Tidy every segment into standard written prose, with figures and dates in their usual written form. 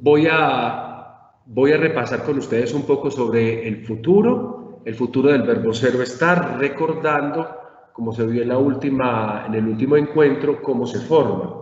voy a repasar con ustedes un poco sobre el futuro del verbo ser o estar, recordando, como se vio en el último encuentro, cómo se forma.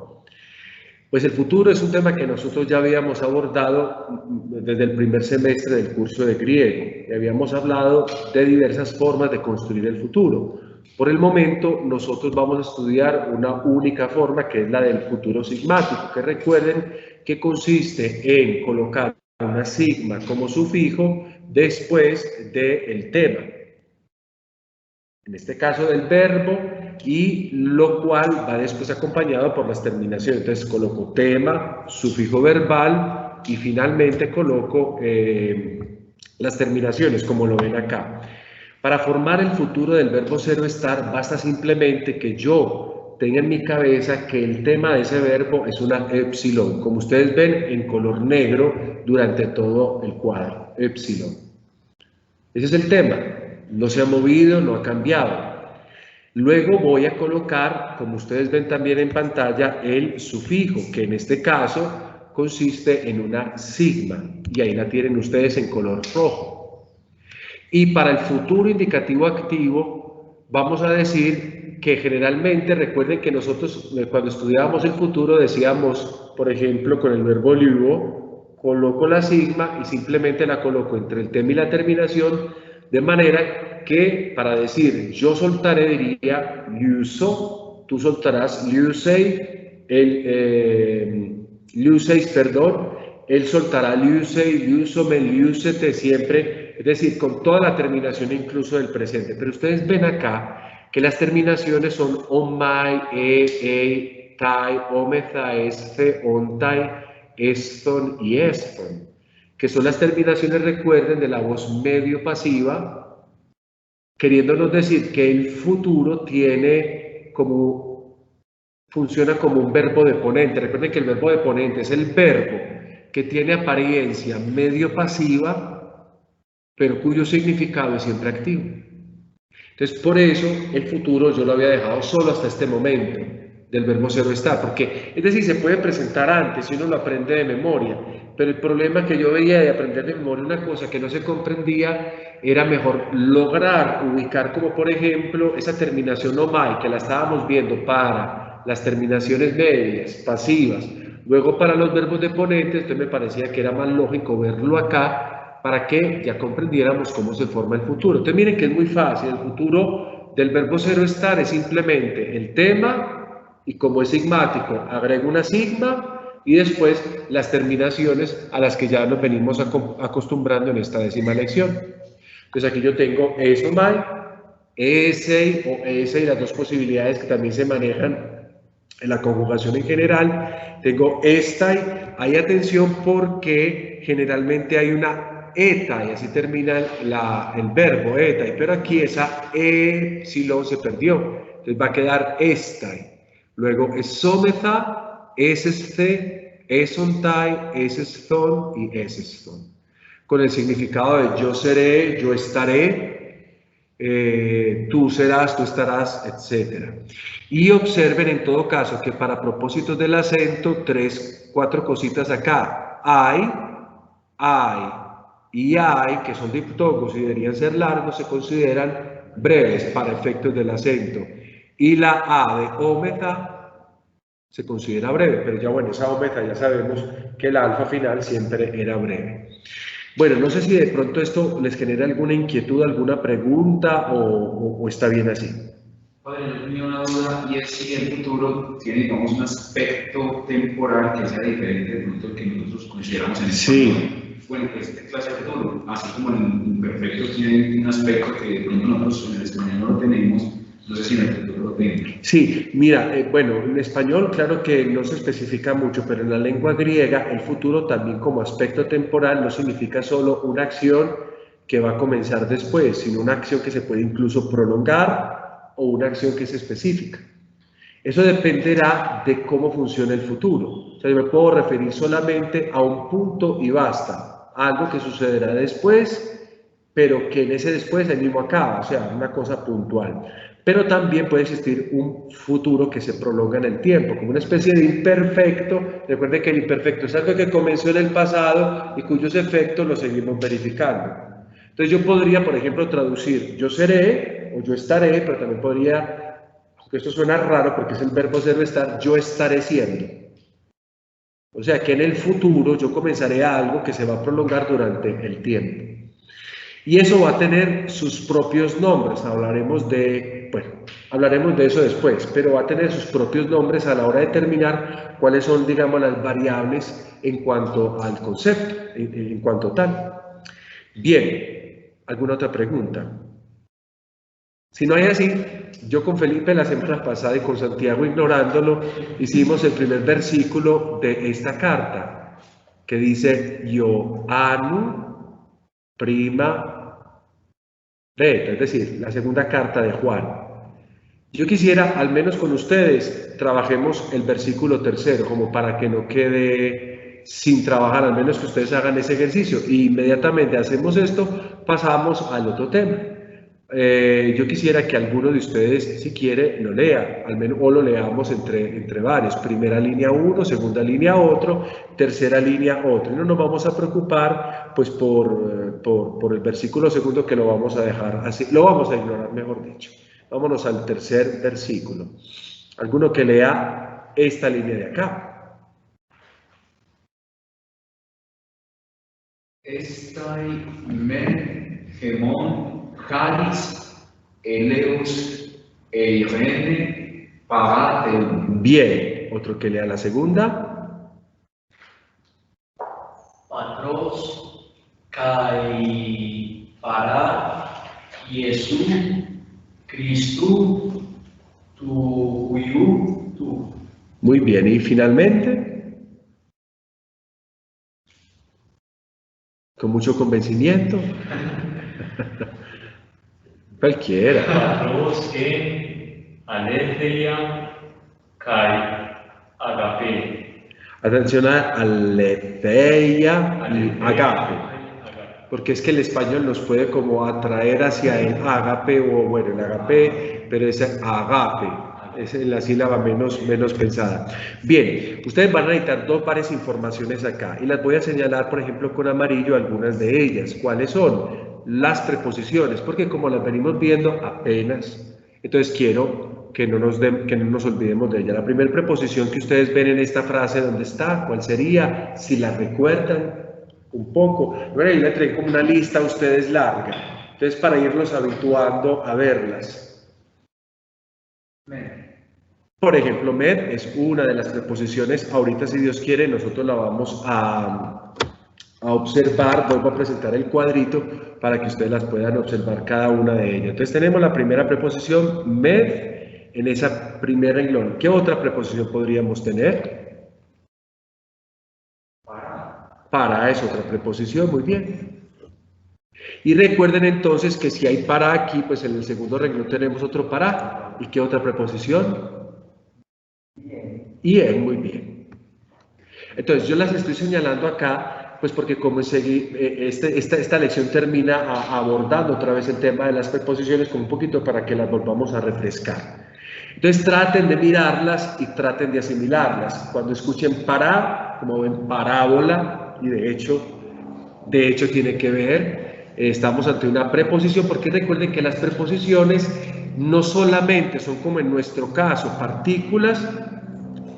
Pues el futuro es un tema que nosotros ya habíamos abordado desde el primer semestre del curso de griego y habíamos hablado de diversas formas de construir el futuro. Por el momento nosotros vamos a estudiar una única forma, que es la del futuro sigmático, que recuerden que consiste en colocar una sigma como sufijo después del tema, en este caso del verbo, y lo cual va después acompañado por las terminaciones. Entonces coloco tema, sufijo verbal y finalmente coloco las terminaciones, como lo ven acá. Para formar el futuro del verbo ser o estar, basta simplemente que yo tenga en mi cabeza que el tema de ese verbo es una epsilon, como ustedes ven en color negro durante todo el cuadro, epsilon. Ese es el tema, no se ha movido, no ha cambiado. Luego voy a colocar, como ustedes ven también en pantalla, el sufijo, que en este caso consiste en una sigma, y ahí la tienen ustedes en color rojo. Y para el futuro indicativo activo, vamos a decir que generalmente, recuerden que nosotros cuando estudiábamos el futuro decíamos, por ejemplo, con el verbo liuo, coloco la sigma y simplemente la coloco entre el tema y la terminación, de manera que para decir yo soltaré diría liuso, tú soltarás liusei, liuseis, perdón, él soltará liusei, liusome, liusete, siempre, es decir, con toda la terminación incluso del presente. Pero ustedes ven acá que las terminaciones son omai, tai, omethai, esfe, ontai, eston y eston, que son las terminaciones, recuerden, de la voz medio pasiva, queriéndonos decir que el futuro funciona como un verbo deponente. Recuerden que el verbo deponente es el verbo que tiene apariencia medio pasiva, pero cuyo significado es siempre activo. Entonces, por eso el futuro yo lo había dejado solo hasta este momento del verbo ser o estar, porque es decir, se puede presentar antes si uno lo aprende de memoria, pero el problema que yo veía de aprender de memoria una cosa que no se comprendía, era mejor lograr ubicar, como por ejemplo esa terminación omai que la estábamos viendo para las terminaciones medias, pasivas, luego para los verbos deponentes. Entonces me parecía que era más lógico verlo acá para que ya comprendiéramos cómo se forma el futuro. Entonces miren que es muy fácil. El futuro del verbo ser o estar es simplemente el tema, y como es sigmático agrego una sigma y después las terminaciones a las que ya nos venimos acostumbrando en esta 10ª lección. Entonces aquí yo tengo esomai, esei o esei, las dos posibilidades que también se manejan en la conjugación en general. Tengo estai. Hay atención porque generalmente hay una eta y así termina el verbo etai, pero aquí esa epsilon se perdió, entonces va a quedar estai. Luego esometa, eseste, esontai, eseston y eseston, con el significado de yo seré, yo estaré, tú serás, tú estarás, etc. Y observen en todo caso que para propósitos del acento, 4 cositas acá. Hay y hay, que son diptongos y deberían ser largos, se consideran breves para efectos del acento. Y la A de ómeta se considera breve, pero ya bueno, esa ómeta ya sabemos que el alfa final siempre era breve. Bueno, no sé si de pronto esto les genera alguna inquietud, alguna pregunta o está bien así. Padre, yo tenía una duda, y es si el futuro tiene, digamos, un aspecto temporal que sea diferente de pronto que nosotros consideramos en el sí. Bueno, esta clase de futuro, así como en el imperfecto tiene un aspecto que de pronto nosotros en el español no lo tenemos, no sé si en el futuro lo tenemos. Sí, mira, bueno, en español claro que no se especifica mucho, pero en la lengua griega el futuro también como aspecto temporal no significa solo una acción que va a comenzar después, sino una acción que se puede incluso prolongar o una acción que es específica. Eso dependerá de cómo funciona el futuro. O sea, yo me puedo referir solamente a un punto y basta, algo que sucederá después pero que en ese después el mismo acaba, o sea, una cosa puntual. Pero también puede existir un futuro que se prolonga en el tiempo, como una especie de imperfecto. Recuerden que el imperfecto es algo que comenzó en el pasado y cuyos efectos los seguimos verificando. Entonces yo podría, por ejemplo, traducir yo seré o yo estaré, pero también podría, aunque esto suena raro porque es el verbo ser o estar, yo estaré siendo. O sea que en el futuro yo comenzaré algo que se va a prolongar durante el tiempo. Y eso va a tener sus propios nombres, hablaremos de eso después, pero va a tener sus propios nombres a la hora de determinar cuáles son, digamos, las variables en cuanto al concepto, en cuanto tal. Bien, ¿alguna otra pregunta? Si no hay así, yo con Felipe la semana pasada y con Santiago ignorándolo, hicimos el primer versículo de esta carta, que dice, Io anu prima beta, es decir, la segunda carta de Juan. Yo quisiera, al menos con ustedes, trabajemos el versículo tercero, como para que no quede sin trabajar, al menos que ustedes hagan ese ejercicio. Y inmediatamente hacemos esto, pasamos al otro tema. Yo quisiera que alguno de ustedes, si quiere, lo lea, al menos, o lo leamos entre varios. Primera línea uno, segunda línea otro, tercera línea otro. Y no nos vamos a preocupar pues por el versículo segundo, que lo vamos a dejar así, lo vamos a ignorar, mejor dicho. Vámonos al tercer versículo. Alguno que lea esta línea de acá. Estai men gemón calis eleus eirene pagateum. Bien, otro que lea la segunda. Patros kai para Jesús Cristo tu. Muy bien, y finalmente, con mucho convencimiento, cualquiera. Patros que aletheia kai agape. Atención a aletheia y agape, porque es que el español nos puede como atraer hacia el agape, o bueno, el agape, pero es agape, es la sílaba menos pensada. Bien, ustedes van a necesitar varias informaciones acá, y las voy a señalar, por ejemplo, con amarillo algunas de ellas. ¿Cuáles son? Las preposiciones, porque como las venimos viendo apenas, entonces quiero que no nos olvidemos de ella. La primera preposición que ustedes ven en esta frase, ¿dónde está? ¿Cuál sería? Si la recuerdan un poco. Bueno, ahí le traen como una lista a ustedes larga. Entonces, para irlos habituando a verlas. Por ejemplo, med es una de las preposiciones. Ahorita, si Dios quiere, nosotros la vamos a observar. Vuelvo a presentar el cuadrito para que ustedes las puedan observar cada una de ellas. Entonces, tenemos la primera preposición, med, en esa primer renglón. ¿Qué otra preposición podríamos tener? Para es otra preposición, muy bien. Y recuerden entonces que si hay para aquí, pues en el segundo renglón tenemos otro para. ¿Y qué otra preposición? Y en, muy bien. Entonces yo las estoy señalando acá, pues porque como esta lección termina abordando otra vez el tema de las preposiciones, como un poquito para que las volvamos a refrescar. Entonces traten de mirarlas y traten de asimilarlas. Cuando escuchen para, como ven, parábola, y de hecho tiene que ver, estamos ante una preposición, porque recuerden que las preposiciones no solamente son, como en nuestro caso, partículas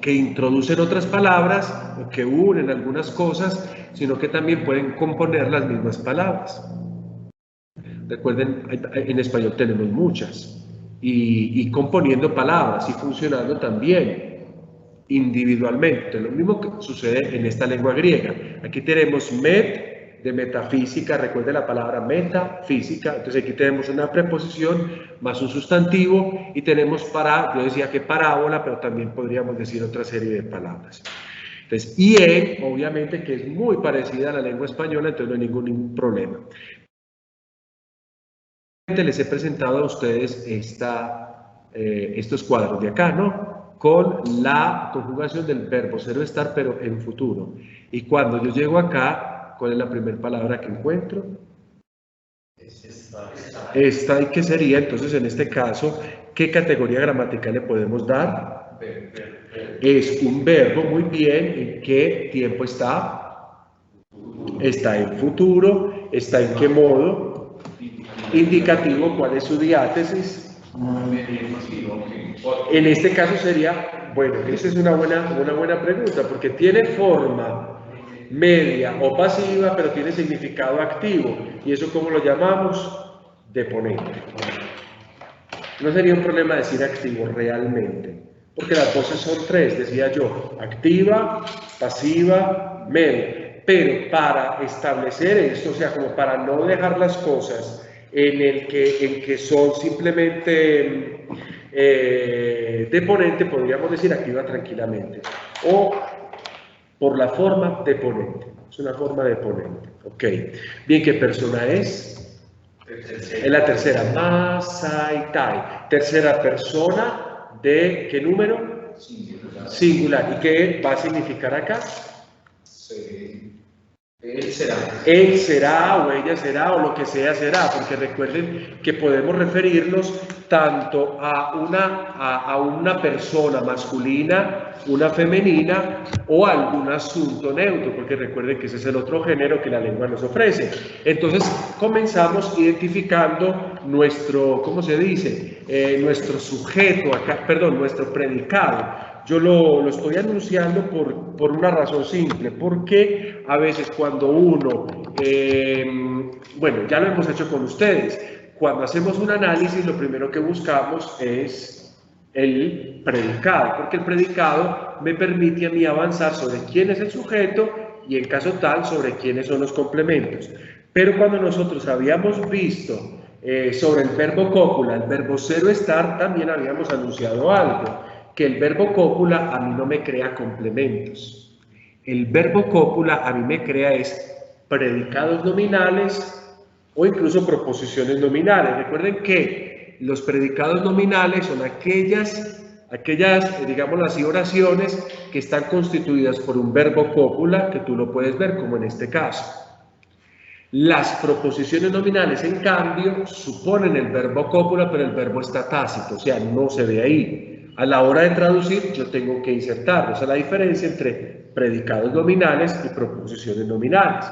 que introducen otras palabras o que unen algunas cosas, sino que también pueden componer las mismas palabras. Recuerden, en español tenemos muchas, y componiendo palabras y funcionando también individualmente. Lo mismo que sucede en esta lengua griega. Aquí tenemos met, de metafísica, recuerden la palabra metafísica. Entonces aquí tenemos una preposición más un sustantivo, y tenemos para, yo decía que parábola, pero también podríamos decir otra serie de palabras. Entonces, y en, obviamente, que es muy parecida a la lengua española, entonces no hay ningún problema. Les he presentado a ustedes estos cuadros de acá, ¿no? Con la conjugación del verbo ser o estar, pero en futuro. Y cuando yo llego acá, ¿cuál es la primera palabra que encuentro? Esta, ¿y qué sería? Entonces, en este caso, ¿qué categoría gramatical le podemos dar? Es un verbo, muy bien. ¿En qué tiempo está? Está en futuro. ¿Está en qué modo? Indicativo. ¿Cuál es su diátesis? En este caso sería, bueno, esa es una buena pregunta, porque tiene forma media o pasiva, pero tiene significado activo. ¿Y eso cómo lo llamamos? Deponente. No sería un problema decir activo realmente, porque las voces son tres, decía yo, activa, pasiva, media. Pero para establecer esto, o sea, como para no dejar las cosas en que son simplemente deponente, podríamos decir activa tranquilamente. O por la forma deponente. Es una forma deponente. Ok. Bien, ¿qué persona es? Es la tercera. Masaitai. Tercera persona de ¿qué número? Singular. ¿Y qué va a significar acá? Él será. Él será o ella será o lo que sea será, porque recuerden que podemos referirnos tanto a una persona masculina, una femenina o a algún asunto neutro, porque recuerden que ese es el otro género que la lengua nos ofrece. Entonces comenzamos identificando nuestro, ¿cómo se dice? Nuestro sujeto, acá, perdón, nuestro predicado. Yo lo estoy anunciando por una razón simple, porque a veces cuando uno, bueno, ya lo hemos hecho con ustedes, cuando hacemos un análisis lo primero que buscamos es el predicado, porque el predicado me permite a mí avanzar sobre quién es el sujeto y en caso tal sobre quiénes son los complementos. Pero cuando nosotros habíamos visto sobre el verbo cópula, el verbo ser o estar, también habíamos anunciado algo, que el verbo cópula a mí no me crea complementos. El verbo cópula a mí me crea es predicados nominales o incluso proposiciones nominales. Recuerden que los predicados nominales son aquellas, digámoslo así, oraciones que están constituidas por un verbo cópula, que tú lo puedes ver como en este caso. Las proposiciones nominales, en cambio, suponen el verbo cópula, pero el verbo está tácito, o sea, no se ve ahí. A la hora de traducir, yo tengo que insertarlo. Esa es la diferencia entre predicados nominales y proposiciones nominales.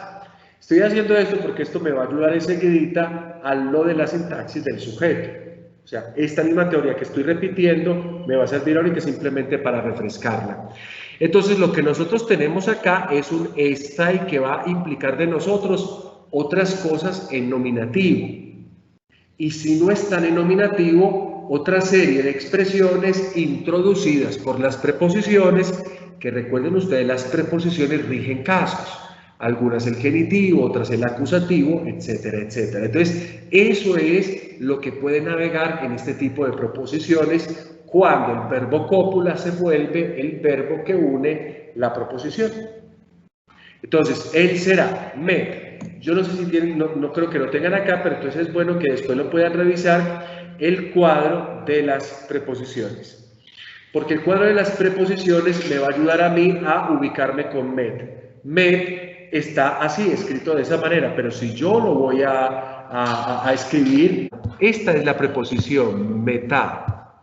Estoy haciendo esto porque esto me va a ayudar enseguidita a lo de la sintaxis del sujeto. O sea, esta misma teoría que estoy repitiendo me va a servir ahorita simplemente para refrescarla. Entonces, lo que nosotros tenemos acá es un esta y que va a implicar de nosotros otras cosas en nominativo. Y si no están en nominativo, otra serie de expresiones introducidas por las preposiciones, que recuerden ustedes, las preposiciones rigen casos. Algunas el genitivo, otras el acusativo, etcétera, etcétera. Entonces, eso es lo que puede navegar en este tipo de proposiciones cuando el verbo cópula se vuelve el verbo que une la proposición. Entonces, él será, yo no sé si tienen, no creo que lo tengan acá, pero entonces es bueno que después lo puedan revisar, el cuadro de las preposiciones. Porque el cuadro de las preposiciones me va a ayudar a mí a ubicarme con met está así, escrito de esa manera, pero si yo lo voy a escribir, esta es la preposición, meta.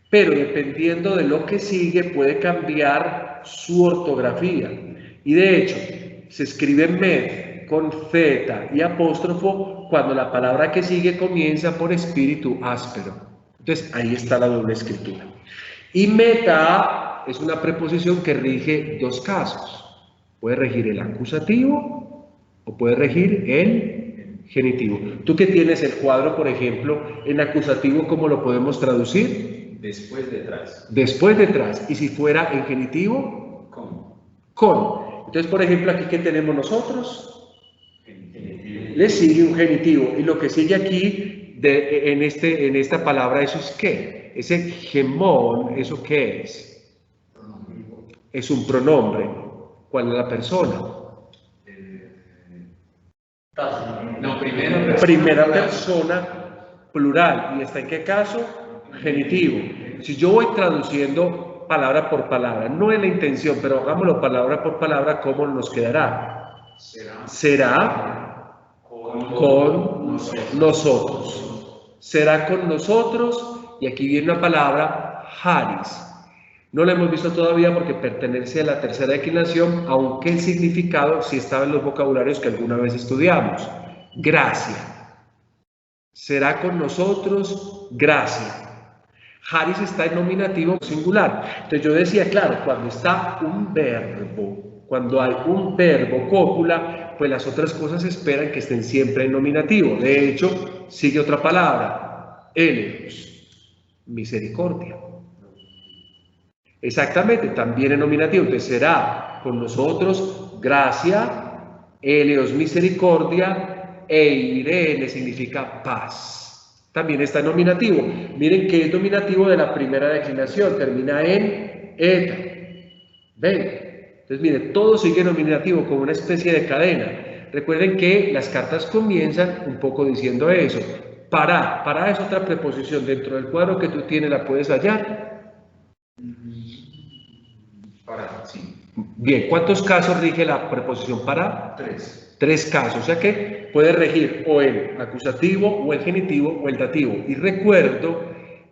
Pero dependiendo de lo que sigue, puede cambiar su ortografía. Y de hecho, se escribe med con z y apóstrofo cuando la palabra que sigue comienza por espíritu áspero. Entonces, ahí está la doble escritura. Y meta es una preposición que rige dos casos. Puede regir el acusativo o puede regir el genitivo. Tú que tienes el cuadro, por ejemplo, en acusativo, ¿cómo lo podemos traducir? Después detrás. Después detrás. ¿Y si fuera en genitivo? Con. Entonces, por ejemplo, aquí, ¿qué tenemos nosotros? Le sigue un genitivo. Y lo que sigue aquí, en esta palabra, ¿eso es qué? Ese gemón, ¿eso qué es? Es un pronombre. ¿Cuál es la persona? No, primera persona plural. ¿Y está en qué caso? Genitivo. Si yo voy traduciendo palabra por palabra, no es la intención, pero hagámoslo palabra por palabra, ¿cómo nos quedará? Será con nosotros. Será con nosotros, y aquí viene una palabra, haris. No la hemos visto todavía porque pertenece a la tercera declinación, aunque el significado sí estaba en los vocabularios que alguna vez estudiamos. Gracia. Será con nosotros gracia. Haris está en nominativo singular. Entonces yo decía, claro, cuando está un verbo, cuando hay un verbo cópula, pues las otras cosas esperan que estén siempre en nominativo. De hecho, sigue otra palabra, eleos, misericordia. Exactamente, también en nominativo. Entonces será con nosotros gracia, eleos, misericordia, e irene significa paz. También está en nominativo. Miren que es nominativo de la primera declinación, termina en eta. ¿Ven? Entonces, miren, todo sigue en nominativo como una especie de cadena. Recuerden que las cartas comienzan un poco diciendo eso. Para es otra preposición. Dentro del cuadro que tú tienes, ¿la puedes hallar? Para, sí. Bien, ¿cuántos casos rige la preposición para? 3. 3 casos, o sea que puede regir o el acusativo, o el genitivo, o el dativo. Y recuerdo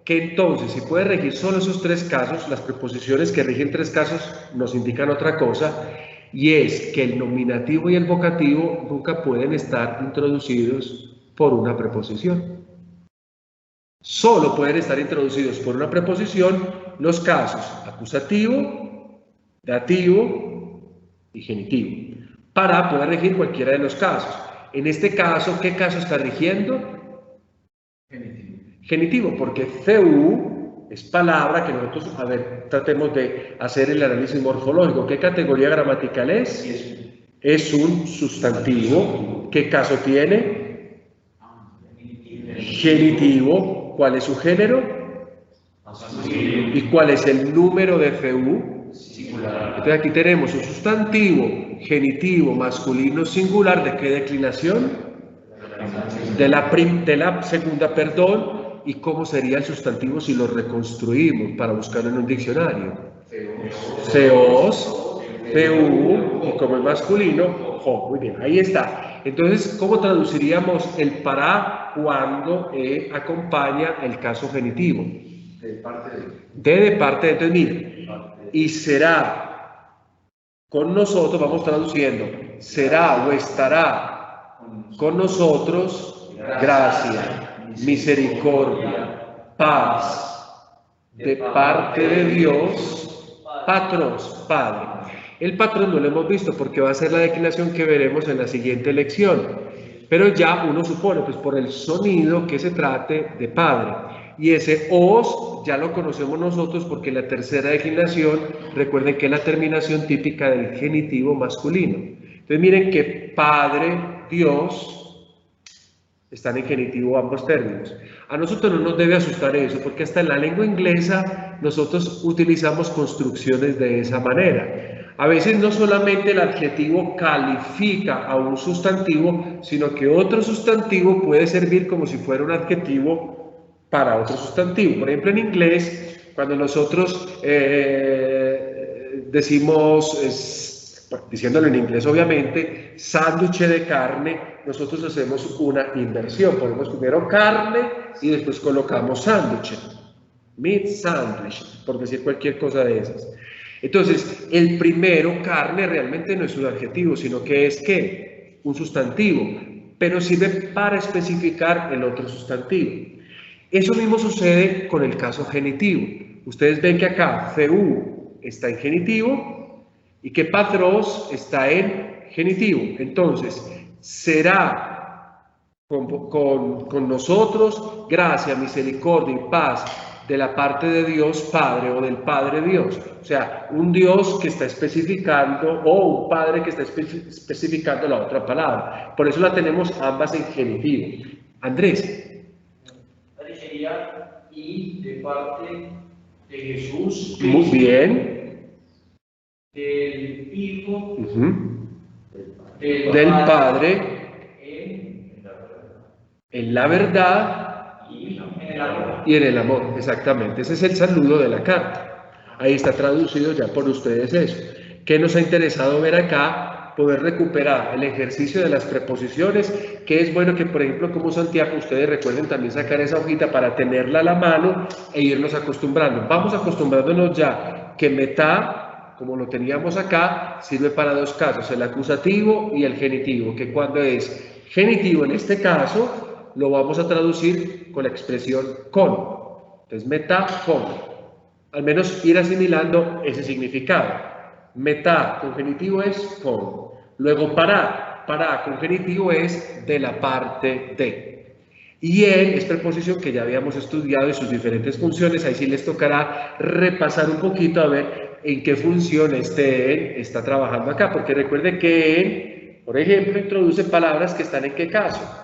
que entonces, si puede regir solo esos 3 casos, las preposiciones que rigen 3 casos nos indican otra cosa, y es que el nominativo y el vocativo nunca pueden estar introducidos por una preposición. Solo pueden estar introducidos por una preposición los casos acusativo, dativo y genitivo, para poder regir cualquiera de los casos. En este caso, ¿qué caso está rigiendo? Genitivo, porque CU es palabra que nosotros, a ver, tratemos de hacer el análisis morfológico. ¿Qué categoría gramatical es? Es un sustantivo. ¿Qué caso tiene? Genitivo. ¿Cuál es su género? ¿Y cuál es el número de CU? Entonces aquí tenemos un sustantivo genitivo masculino singular. ¿De qué declinación? De la segunda, perdón. ¿Y cómo sería el sustantivo si lo reconstruimos para buscarlo en un diccionario? Theos, TU, y como es masculino, jo. Muy bien, ahí está. Entonces, ¿cómo traduciríamos el para cuando acompaña el caso genitivo? De parte De parte de. Entonces, miren, y será con nosotros, vamos traduciendo, será o estará con nosotros gracia, misericordia, paz, de parte de Dios, Patros, Padre. El patrón no lo hemos visto porque va a ser la declinación que veremos en la siguiente lección, pero ya uno supone, pues por el sonido, que se trate de Padre. Y ese os ya lo conocemos nosotros porque la tercera declinación, recuerden que es la terminación típica del genitivo masculino. Entonces miren que Padre, Dios, están en genitivo ambos términos. A nosotros no nos debe asustar eso, porque hasta en la lengua inglesa nosotros utilizamos construcciones de esa manera. A veces no solamente el adjetivo califica a un sustantivo, sino que otro sustantivo puede servir como si fuera un adjetivo para otro sustantivo. Por ejemplo, en inglés, cuando nosotros decimos, diciéndolo en inglés obviamente, sándwich de carne, nosotros hacemos una inversión. Ponemos primero carne y después colocamos sándwich, meat sandwich, por decir cualquier cosa de esas. Entonces, el primero, carne, realmente no es un adjetivo, sino que es ¿qué? Un sustantivo, pero sirve para especificar el otro sustantivo. Eso mismo sucede con el caso genitivo. Ustedes ven que acá CU está en genitivo y que patros está en genitivo. Entonces, será con nosotros gracia, misericordia y paz de la parte de Dios Padre o del Padre Dios. O sea, un Dios que está especificando o un Padre que está especificando la otra palabra. Por eso la tenemos ambas en genitivo. Andrés. Y de parte de Jesús, Muy bien. del Hijo, del Padre, en la verdad y en el amor. Y en el amor, exactamente. Ese es el saludo de la carta. Ahí está traducido ya por ustedes eso. ¿Qué nos ha interesado ver acá? poder recuperar el ejercicio de las preposiciones, que es bueno que, por ejemplo, como Santiago, ustedes recuerden también sacar esa hojita para tenerla a la mano e irnos acostumbrando. Vamos acostumbrándonos ya que metá, como lo teníamos acá, sirve para dos casos, el acusativo y el genitivo, que cuando es genitivo en este caso, lo vamos a traducir con la expresión con. Entonces, metá, con. Al menos ir asimilando ese significado. Metá con genitivo es con. Luego para con genitivo es de la parte de. Y en es preposición que ya habíamos estudiado y sus diferentes funciones. Ahí sí les tocará repasar un poquito a ver en qué función este está trabajando acá. Porque recuerde que en, por ejemplo, introduce palabras que están en qué caso.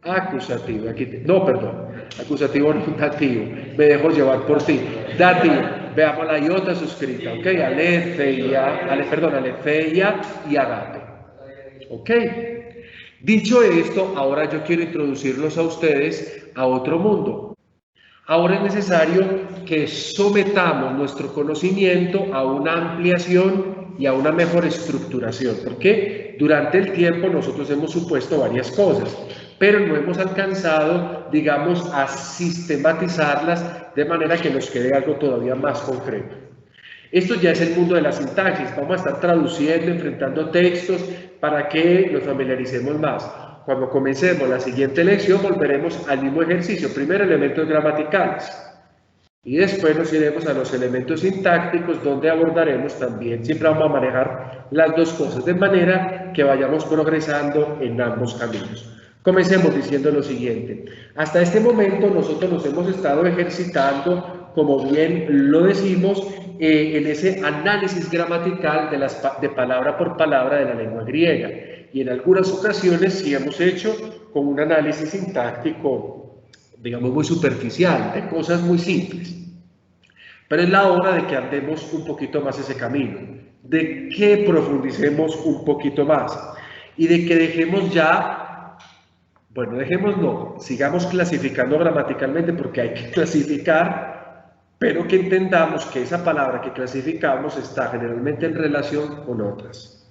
Acusativo, aquí no, perdón, acusativo no, dativo, me dejo llevar por ti, dativo, veamos la iota suscrita, ok, aletheia y agape, ok. Dicho esto, ahora yo quiero introducirlos a ustedes a otro mundo. Ahora es necesario que sometamos nuestro conocimiento a una ampliación y a una mejor estructuración, porque durante el tiempo nosotros hemos supuesto varias cosas, pero no hemos alcanzado, digamos, a sistematizarlas de manera que nos quede algo todavía más concreto. Esto ya es el mundo de la sintaxis. Vamos a estar traduciendo, enfrentando textos para que nos familiaricemos más. Cuando comencemos la siguiente lección volveremos al mismo ejercicio. Primero elementos gramaticales y después nos iremos a los elementos sintácticos, donde abordaremos también, siempre vamos a manejar las dos cosas de manera que vayamos progresando en ambos caminos. Comencemos diciendo lo siguiente. Hasta este momento nosotros nos hemos estado ejercitando, como bien lo decimos, en ese análisis gramatical de palabra por palabra de la lengua griega. Y en algunas ocasiones sí hemos hecho con un análisis sintáctico, digamos, muy superficial, de cosas muy simples. Pero es la hora de que andemos un poquito más ese camino, de que profundicemos un poquito más y de que dejemos ya... Bueno, dejemos no, sigamos clasificando gramaticalmente porque hay que clasificar, pero que entendamos que esa palabra que clasificamos está generalmente en relación con otras.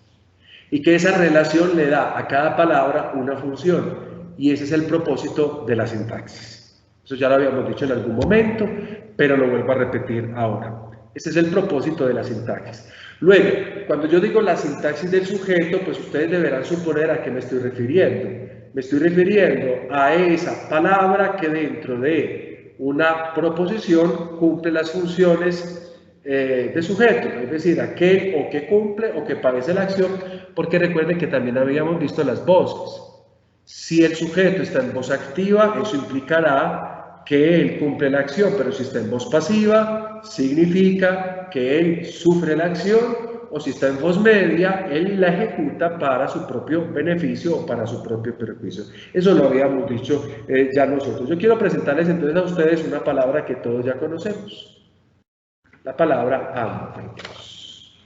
Y que esa relación le da a cada palabra una función. Y ese es el propósito de la sintaxis. Eso ya lo habíamos dicho en algún momento, pero lo vuelvo a repetir ahora. Ese es el propósito de la sintaxis. Luego, cuando yo digo la sintaxis del sujeto, pues ustedes deberán suponer a qué me estoy refiriendo. Me estoy refiriendo a esa palabra que dentro de una proposición cumple las funciones de sujeto, es decir, aquel o que cumple o que padece la acción, porque recuerden que también habíamos visto las voces. Si el sujeto está en voz activa, eso implicará que él cumple la acción, pero si está en voz pasiva, significa que él sufre la acción, o si está en voz media, él la ejecuta para su propio beneficio o para su propio perjuicio. Eso lo habíamos dicho ya nosotros. Yo quiero presentarles entonces a ustedes una palabra que todos ya conocemos. La palabra antropos.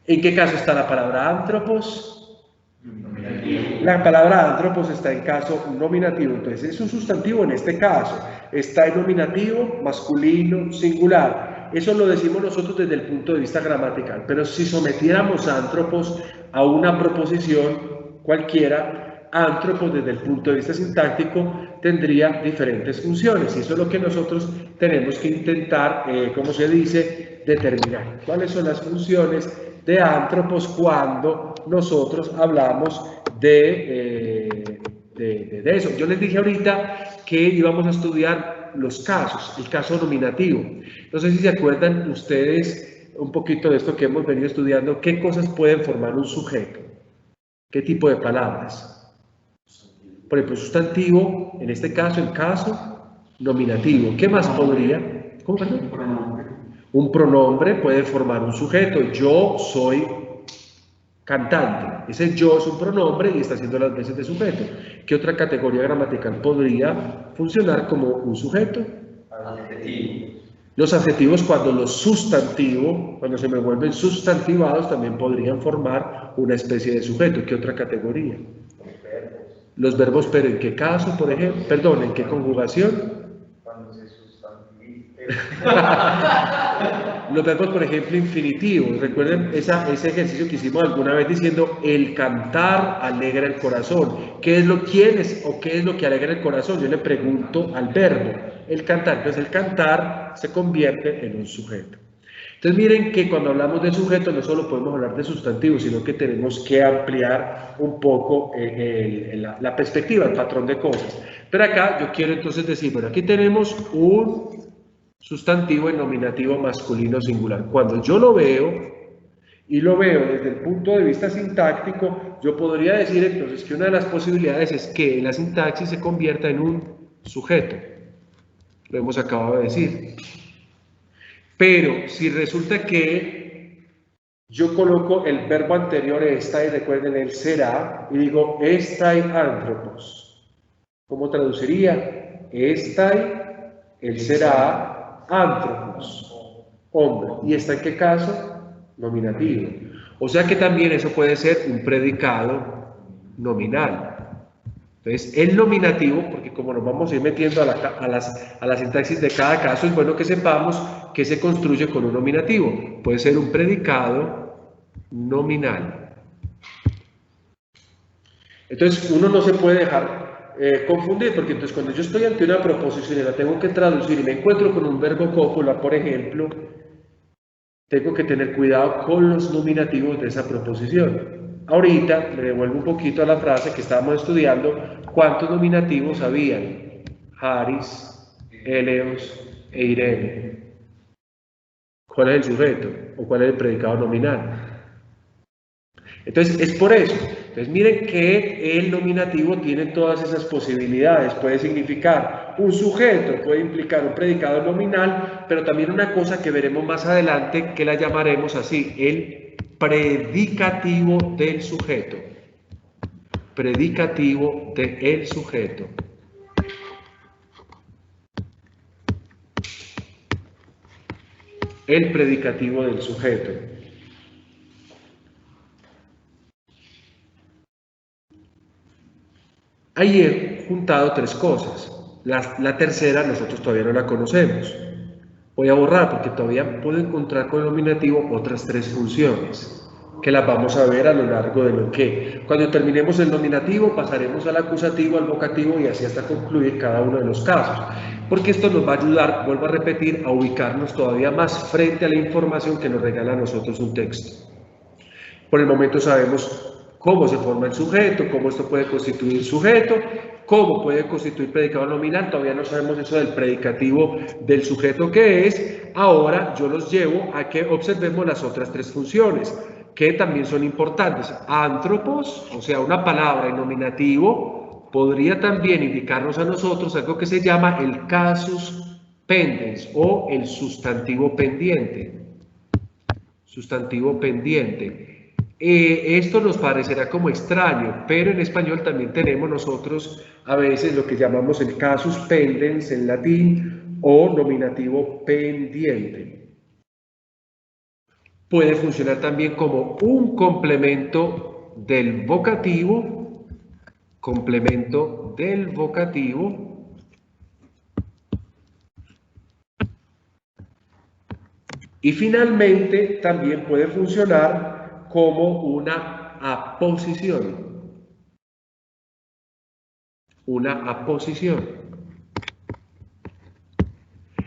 ¿En qué caso está la palabra antropos? La palabra antropos está en caso nominativo, entonces es un sustantivo en este caso. Está en nominativo, masculino, singular. Eso lo decimos nosotros desde el punto de vista gramatical, pero si sometiéramos antropos a una proposición cualquiera, antropos desde el punto de vista sintáctico tendría diferentes funciones, y eso es lo que nosotros tenemos que intentar, como se dice, determinar. ¿Cuáles son las funciones de antropos cuando nosotros hablamos de eso? Yo les dije ahorita que íbamos a estudiar los casos, el caso nominativo. No sé si se acuerdan ustedes un poquito de esto que hemos venido estudiando, qué cosas pueden formar un sujeto, qué tipo de palabras. Por ejemplo, sustantivo, en este caso, el caso nominativo. ¿Qué más podría? ¿Cómo, perdón? Un pronombre puede formar un sujeto. Yo soy cantante. Ese yo es un pronombre y está haciendo las veces de sujeto. ¿Qué otra categoría gramatical podría funcionar como un sujeto? Adjetivo. Los adjetivos, cuando los sustantivos, cuando se me vuelven sustantivados, también podrían formar una especie de sujeto. ¿Qué otra categoría? Los verbos, pero ¿en qué caso, por ejemplo? Perdón, ¿en qué conjugación? Cuando se sustantiviza. los verbos, por ejemplo, infinitivos. Recuerden ese ejercicio que hicimos alguna vez diciendo el cantar alegra el corazón. ¿Qué es qué es lo que alegra el corazón? Yo le pregunto al verbo, el cantar. Pues el cantar se convierte en un sujeto. Entonces miren que cuando hablamos de sujeto no solo podemos hablar de sustantivos, sino que tenemos que ampliar un poco la perspectiva, el patrón de cosas. Pero acá yo quiero entonces decir, bueno, aquí tenemos un sustantivo en nominativo masculino singular. Cuando yo lo veo, y lo veo desde el punto de vista sintáctico, yo podría decir entonces que una de las posibilidades es que la sintaxis se convierta en un sujeto. Lo hemos acabado de decir. Pero si resulta que yo coloco el verbo anterior estai, recuerden el será, y digo estai anthropos, ¿cómo traduciría? Estai, el será, anthropos, hombre. ¿Y está en qué caso? Nominativo. O sea que también eso puede ser un predicado nominal. Entonces, el nominativo, porque como nos vamos a ir metiendo a la sintaxis de cada caso, es bueno que sepamos que se construye con un nominativo. Puede ser un predicado nominal. Entonces, uno no se puede dejar confundir, porque entonces cuando yo estoy ante una proposición y la tengo que traducir y me encuentro con un verbo cópula, por ejemplo, tengo que tener cuidado con los nominativos de esa proposición. Ahorita le devuelvo un poquito a la frase que estábamos estudiando. ¿Cuántos nominativos habían? Haris, Eleos e Irene. ¿Cuál es el sujeto? ¿O cuál es el predicado nominal? Entonces, es por eso. Entonces, miren que el nominativo tiene todas esas posibilidades. Puede significar un sujeto, puede implicar un predicado nominal, pero también una cosa que veremos más adelante, que la llamaremos así, el predicativo del sujeto. Predicativo del sujeto. El predicativo del sujeto. Ahí he juntado tres cosas. La tercera nosotros todavía no la conocemos. Voy a borrar porque todavía puedo encontrar con el nominativo otras tres funciones que las vamos a ver a lo largo de lo que. Cuando terminemos el nominativo pasaremos al acusativo, al vocativo y así hasta concluir cada uno de los casos. Porque esto nos va a ayudar, vuelvo a repetir, a ubicarnos todavía más frente a la información que nos regala a nosotros un texto. Por el momento sabemos cómo se forma el sujeto, cómo esto puede constituir sujeto, cómo puede constituir predicado nominal. Todavía no sabemos eso del predicativo del sujeto que es. Ahora yo los llevo a que observemos las otras tres funciones que también son importantes. Anthropos, o sea, una palabra en nominativo, podría también indicarnos a nosotros algo que se llama el casus pendens o el sustantivo pendiente. Sustantivo pendiente. Esto nos parecerá como extraño, pero en español también tenemos nosotros a veces lo que llamamos el casus pendens en latín o nominativo pendiente. Puede funcionar también como un complemento del vocativo, y finalmente también puede funcionar como una aposición.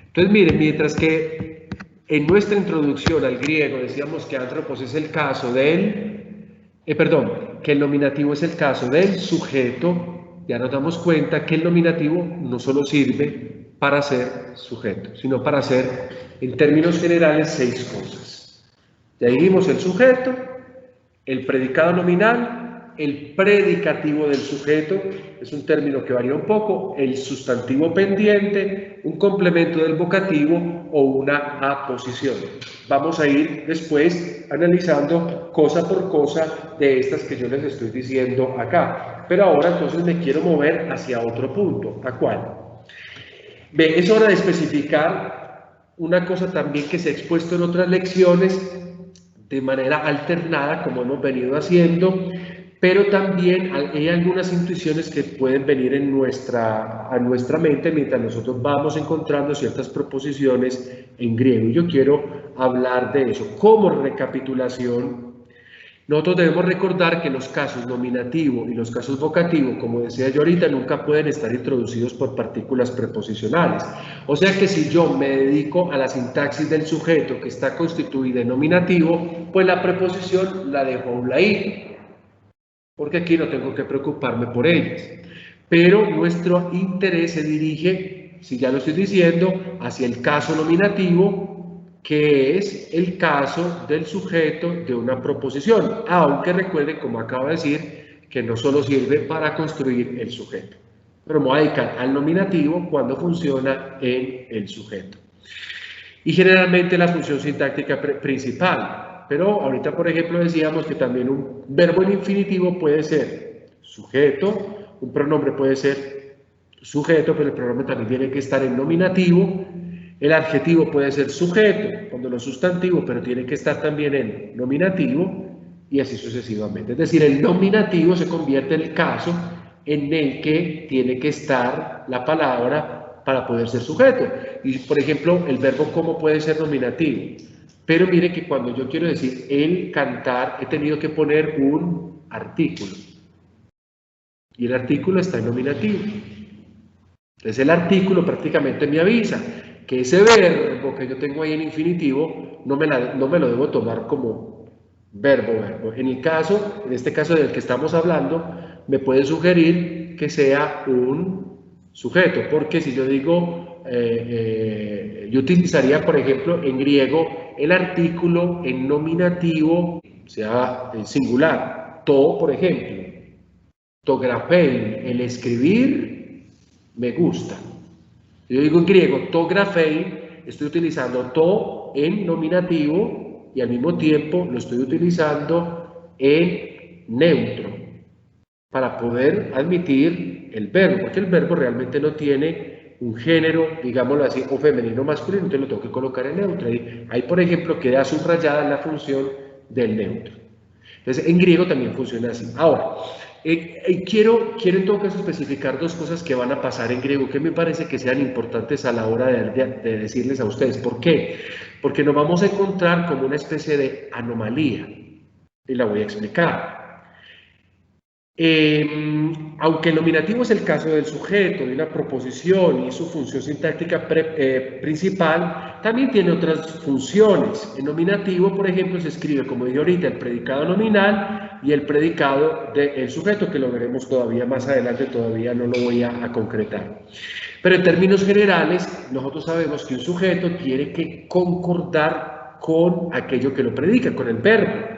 Entonces miren, mientras que en nuestra introducción al griego decíamos que anthropos es el caso que el nominativo es el caso del sujeto, ya nos damos cuenta que el nominativo no solo sirve para ser sujeto, sino para hacer, en términos generales, 6 cosas. Ya dijimos el sujeto, el predicado nominal, el predicativo del sujeto, es un término que varía un poco, el sustantivo pendiente, un complemento del vocativo o una aposición. Vamos a ir después analizando cosa por cosa de estas que yo les estoy diciendo acá. Pero ahora entonces me quiero mover hacia otro punto. ¿A cuál? Ve, es hora de especificar una cosa también que se ha expuesto en otras lecciones de manera alternada, como hemos venido haciendo, pero también hay algunas intuiciones que pueden venir a nuestra mente mientras nosotros vamos encontrando ciertas proposiciones en griego. Yo quiero hablar de eso. Como recapitulación, nosotros debemos recordar que los casos nominativo y los casos vocativo, como decía yo ahorita, nunca pueden estar introducidos por partículas preposicionales. O sea que si yo me dedico a la sintaxis del sujeto que está constituida en nominativo, pues la preposición la dejo a un ladito, porque aquí no tengo que preocuparme por ellas. Pero nuestro interés se dirige, si ya lo estoy diciendo, hacia el caso nominativo, que es el caso del sujeto de una proposición, aunque recuerden, como acabo de decir, que no solo sirve para construir el sujeto, pero me voy a dedicar al nominativo cuando funciona en el sujeto. Y generalmente la función sintáctica principal, pero ahorita por ejemplo decíamos que también un verbo en infinitivo puede ser sujeto, un pronombre puede ser sujeto, pero el pronombre también tiene que estar en nominativo. El adjetivo puede ser sujeto, cuando lo sustantivo, pero tiene que estar también en nominativo, y así sucesivamente. Es decir, el nominativo se convierte en el caso en el que tiene que estar la palabra para poder ser sujeto. Y, por ejemplo, el verbo como puede ser nominativo. Pero mire que cuando yo quiero decir el cantar, he tenido que poner un artículo. Y el artículo está en nominativo. Entonces el artículo prácticamente me avisa que ese verbo que yo tengo ahí en infinitivo no me lo debo tomar como verbo. En este caso del que estamos hablando, me puede sugerir que sea un sujeto, porque si yo digo, yo utilizaría, por ejemplo, en griego, el artículo en nominativo, sea singular, to, por ejemplo, tografein, el escribir, me gusta. Yo digo en griego, to grafein, estoy utilizando to en nominativo y al mismo tiempo lo estoy utilizando en neutro para poder admitir el verbo, porque el verbo realmente no tiene un género, digámoslo así, o femenino o masculino, entonces lo tengo que colocar en neutro. Ahí, por ejemplo, queda subrayada la función del neutro. Entonces, en griego también funciona así. Ahora, quiero en todo caso especificar dos cosas que van a pasar en griego que me parece que sean importantes a la hora de decirles a ustedes. ¿Por qué? Porque nos vamos a encontrar como una especie de anomalía, y la voy a explicar. Aunque el nominativo es el caso del sujeto, de una proposición y su función sintáctica principal, también tiene otras funciones. El nominativo, por ejemplo, se escribe, como dije ahorita, el predicado nominal y el predicado del sujeto, que lo veremos todavía más adelante, todavía no lo voy a concretar. Pero en términos generales, nosotros sabemos que un sujeto tiene que concordar con aquello que lo predica, con el verbo.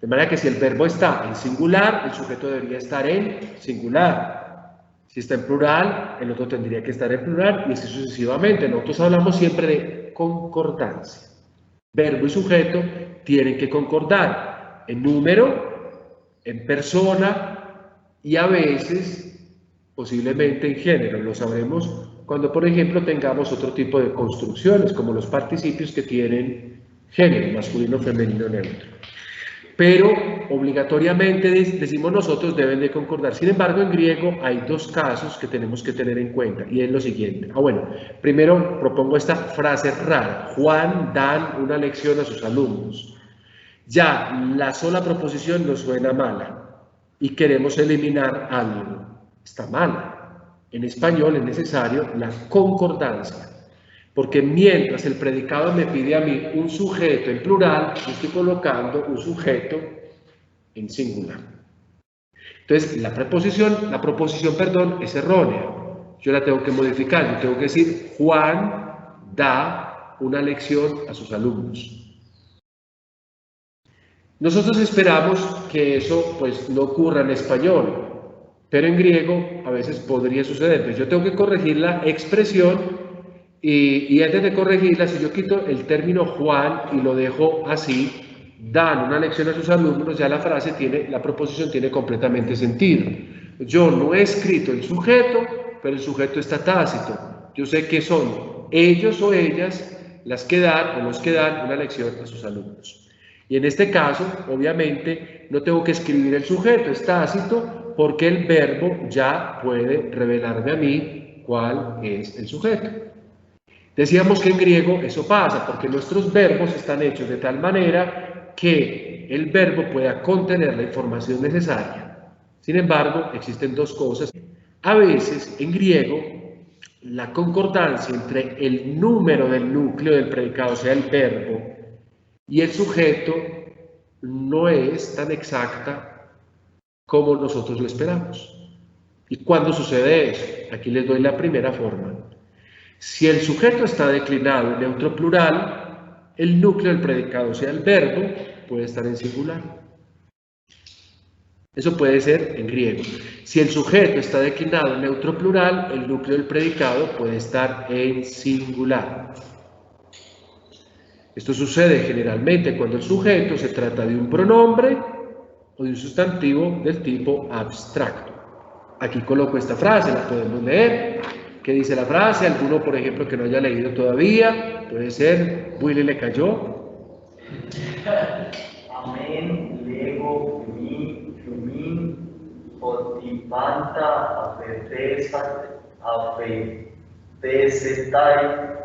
De manera que si el verbo está en singular, el sujeto debería estar en singular. Si está en plural, el otro tendría que estar en plural y así sucesivamente. Nosotros hablamos siempre de concordancia. Verbo y sujeto tienen que concordar en número, en persona y a veces posiblemente en género. Lo sabremos cuando, por ejemplo, tengamos otro tipo de construcciones, como los participios que tienen género, masculino, femenino, neutro. Pero obligatoriamente, decimos nosotros, deben de concordar. Sin embargo, en griego hay dos casos que tenemos que tener en cuenta, y es lo siguiente. Bueno, primero propongo esta frase rara. Juan dan una lección a sus alumnos. Ya, la sola proposición nos suena mala, y queremos eliminar algo. Está mala. En español es necesario la concordancia. Porque mientras el predicado me pide a mí un sujeto en plural, yo estoy colocando un sujeto en singular. Entonces, la proposición, es errónea. Yo la tengo que modificar. Yo tengo que decir, Juan da una lección a sus alumnos. Nosotros esperamos que eso pues no ocurra en español, pero en griego a veces podría suceder. Entonces, yo tengo que corregir la expresión. Y antes de corregirla, si yo quito el término Juan y lo dejo así, dan una lección a sus alumnos, ya la proposición tiene completamente sentido. Yo no he escrito el sujeto, pero el sujeto está tácito. Yo sé que son ellos o ellas las que dan o los que dan una lección a sus alumnos. Y en este caso, obviamente, no tengo que escribir el sujeto, es tácito, porque el verbo ya puede revelarme a mí cuál es el sujeto. Decíamos que en griego eso pasa, porque nuestros verbos están hechos de tal manera que el verbo pueda contener la información necesaria. Sin embargo, existen dos cosas. A veces, en griego, la concordancia entre el número del núcleo del predicado, o sea, el verbo, y el sujeto no es tan exacta como nosotros lo esperamos. ¿Y cuándo sucede eso? Aquí les doy la primera forma. Si el sujeto está declinado en neutro plural, el núcleo del predicado, o sea, el verbo, puede estar en singular. Eso puede ser en griego. Si el sujeto está declinado en neutro plural, el núcleo del predicado puede estar en singular. Esto sucede generalmente cuando el sujeto se trata de un pronombre o de un sustantivo del tipo abstracto. Aquí coloco esta frase, la podemos leer. ¿Qué dice la frase? Alguno, por ejemplo, que no haya leído todavía, puede ser, Willy le cayó. Amén, lego, fiumin, otipanta, afetesetai,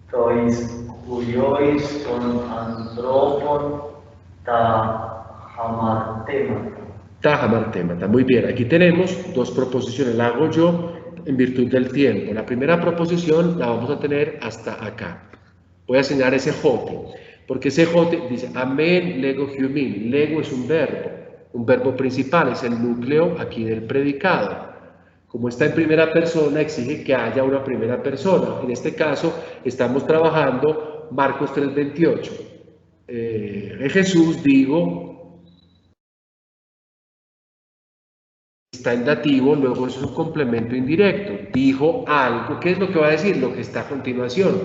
tois curiois con antropon ta hamartemata. Tajamartemata. Muy bien, aquí tenemos dos proposiciones, la hago yo en virtud del tiempo. La primera proposición la vamos a tener hasta acá. Voy a señalar ese jote, porque ese jote dice amén, lego, humin. Lego es un verbo principal, es el núcleo aquí del predicado. Como está en primera persona, exige que haya una primera persona. En este caso, estamos trabajando Marcos 3:28. Jesús, digo, está en dativo, luego es un complemento indirecto. Dijo algo. ¿Qué es lo que va a decir? Lo que está a continuación.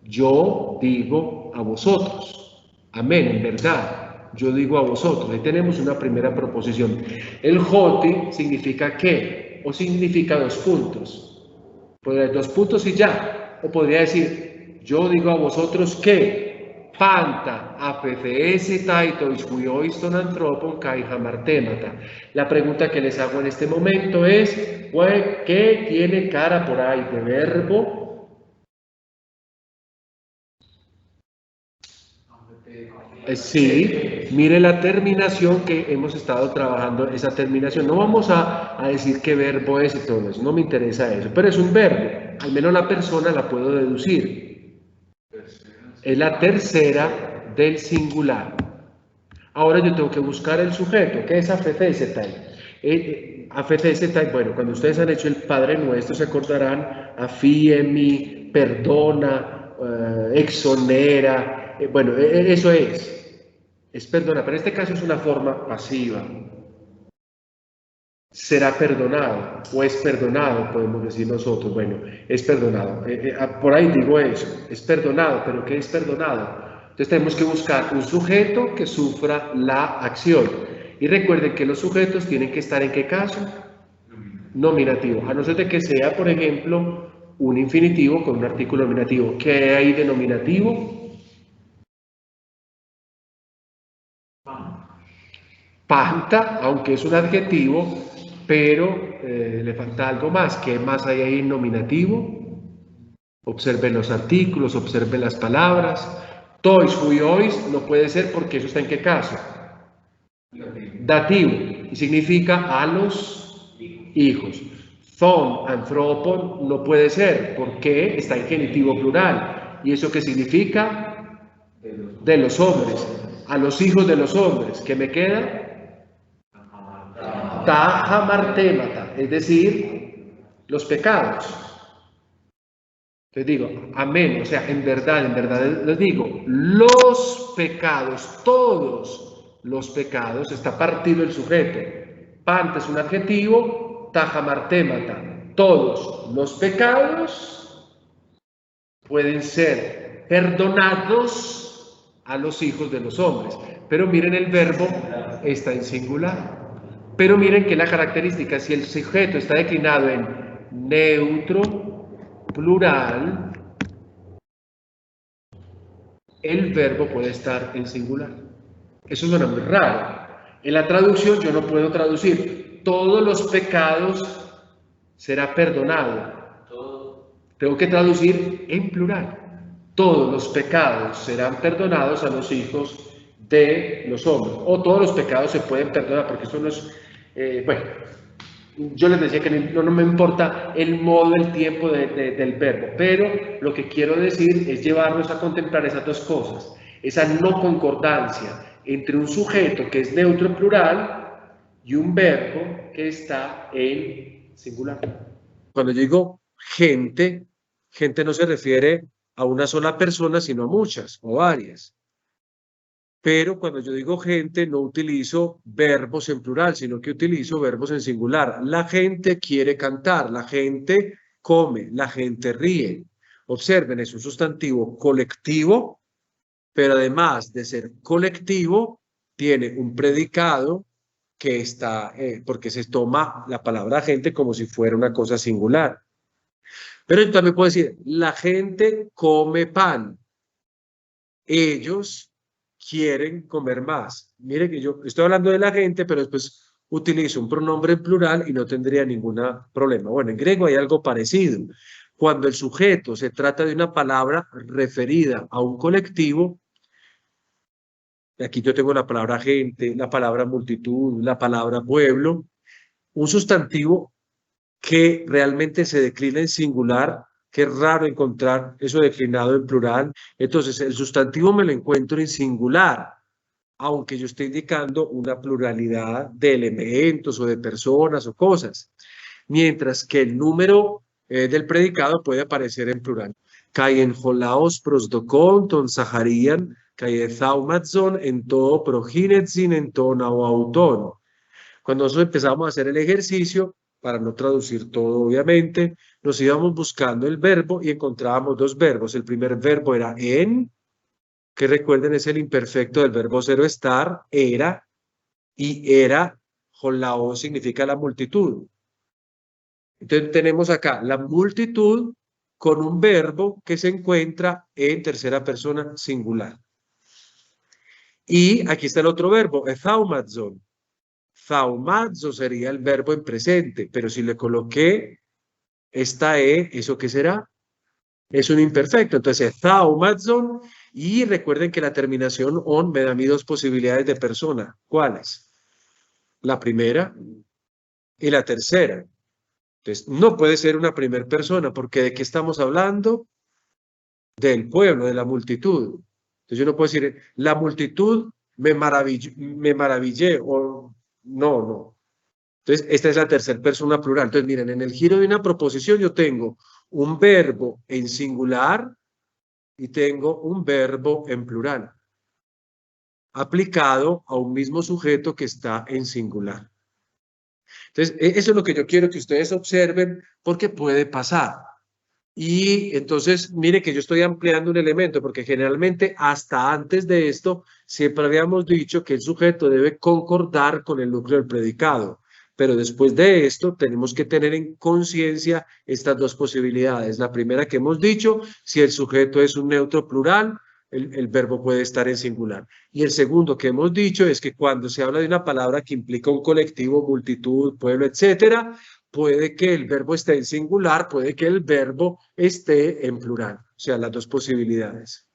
Yo digo a vosotros. Amén, en verdad. Yo digo a vosotros. Ahí tenemos una primera proposición. El jote significa qué, o significa dos puntos. Podría ser dos puntos y ya. O podría decir, yo digo a vosotros que Panta, APCS, Taitois, Huiois, Tonantropon, Kai, Hamartemata. La pregunta que les hago en este momento es, ¿qué tiene cara por ahí de verbo? Sí, mire la terminación que hemos estado trabajando, esa terminación. No vamos a decir qué verbo es y todo eso, no me interesa eso, pero es un verbo, al menos la persona la puedo deducir. Es la tercera del singular. Ahora yo tengo que buscar el sujeto. ¿Qué es afetesetai? Afetesetai, bueno, cuando ustedes han hecho el Padre Nuestro se acordarán, afiemi, perdona, exonera, bueno, eso es perdona, pero en este caso es una forma pasiva. Será perdonado o es perdonado, podemos decir nosotros. Bueno, es perdonado. Por ahí digo eso, es perdonado, pero ¿qué es perdonado? Entonces tenemos que buscar un sujeto que sufra la acción. Y recuerden que los sujetos tienen que estar ¿en qué caso? Nominativo. A no ser de que sea, por ejemplo, un infinitivo con un artículo nominativo. ¿Qué hay de nominativo? Panta, aunque es un adjetivo, pero le falta algo más. ¿Qué más hay ahí en nominativo? Observen los artículos, observen las palabras. Tois, huiois, no puede ser porque eso está ¿en qué caso? Dativo. Y significa a los hijos. Thon, anthropon, no puede ser porque está en genitivo plural. ¿Y eso qué significa? De los hombres. A los hijos de los hombres. ¿Qué me queda? Tajamartemata, es decir, los pecados. Les digo, amén, o sea, en verdad les digo, los pecados, todos los pecados, está partido el sujeto. Panta es un adjetivo, tajamartemata, todos los pecados pueden ser perdonados a los hijos de los hombres. Pero miren, el verbo está en singular. Pero miren que la característica, si el sujeto está declinado en neutro, plural, el verbo puede estar en singular. Eso suena muy raro. En la traducción yo no puedo traducir todos los pecados será perdonado. Tengo que traducir en plural. Todos los pecados serán perdonados a los hijos de los hombres. O todos los pecados se pueden perdonar, porque eso no es... bueno, yo les decía que no me importa el modo, el tiempo del verbo, pero lo que quiero decir es llevarnos a contemplar esas dos cosas. Esa no concordancia entre un sujeto que es neutro plural y un verbo que está en singular. Cuando yo digo gente, gente no se refiere a una sola persona, sino a muchas o varias. Pero cuando yo digo gente, no utilizo verbos en plural, sino que utilizo verbos en singular. La gente quiere cantar, la gente come, la gente ríe. Observen, es un sustantivo colectivo, pero además de ser colectivo, tiene un predicado que está, porque se toma la palabra gente como si fuera una cosa singular. Pero yo también puedo decir, la gente come pan. Ellos quieren comer más. Mire que yo estoy hablando de la gente, pero después utilizo un pronombre en plural y no tendría ningún problema. Bueno, en griego hay algo parecido. Cuando el sujeto se trata de una palabra referida a un colectivo, aquí yo tengo la palabra gente, la palabra multitud, la palabra pueblo, un sustantivo que realmente se declina en singular, que es raro encontrar eso declinado en plural. Entonces, el sustantivo me lo encuentro en singular, aunque yo esté indicando una pluralidad de elementos o de personas o cosas, mientras que el número del predicado puede aparecer en plural. Caen holaos prosdokon ton saharian, cae thaumatzon en todo proginetzin en tona o auton. Cuando nosotros empezamos a hacer el ejercicio, para no traducir todo obviamente, nos íbamos buscando el verbo y encontrábamos dos verbos. El primer verbo era en, que recuerden es el imperfecto del verbo ser estar, era, y era, holao significa la multitud. Entonces tenemos acá la multitud con un verbo que se encuentra en tercera persona singular. Y aquí está el otro verbo, ethaumatzon. Thaumazo sería el verbo en presente, pero si le coloqué esta ¿eso qué será? Es un imperfecto, entonces thaumazon, y recuerden que la terminación on me da a mí dos posibilidades de persona. ¿Cuáles? La primera y la tercera. Entonces, no puede ser una primera persona, porque ¿de qué estamos hablando? Del pueblo, de la multitud. Entonces yo no puedo decir, la multitud me maravillé, o no. Entonces, esta es la tercera persona plural. Entonces, miren, en el giro de una proposición yo tengo un verbo en singular y tengo un verbo en plural, aplicado a un mismo sujeto que está en singular. Entonces, eso es lo que yo quiero que ustedes observen, porque puede pasar. Y entonces, mire que yo estoy ampliando un elemento, porque generalmente hasta antes de esto siempre habíamos dicho que el sujeto debe concordar con el núcleo del predicado. Pero después de esto tenemos que tener en conciencia estas dos posibilidades. La primera que hemos dicho, si el sujeto es un neutro plural, el verbo puede estar en singular. Y el segundo que hemos dicho es que cuando se habla de una palabra que implica un colectivo, multitud, pueblo, etcétera, puede que el verbo esté en singular, puede que el verbo esté en plural. O sea, las dos posibilidades.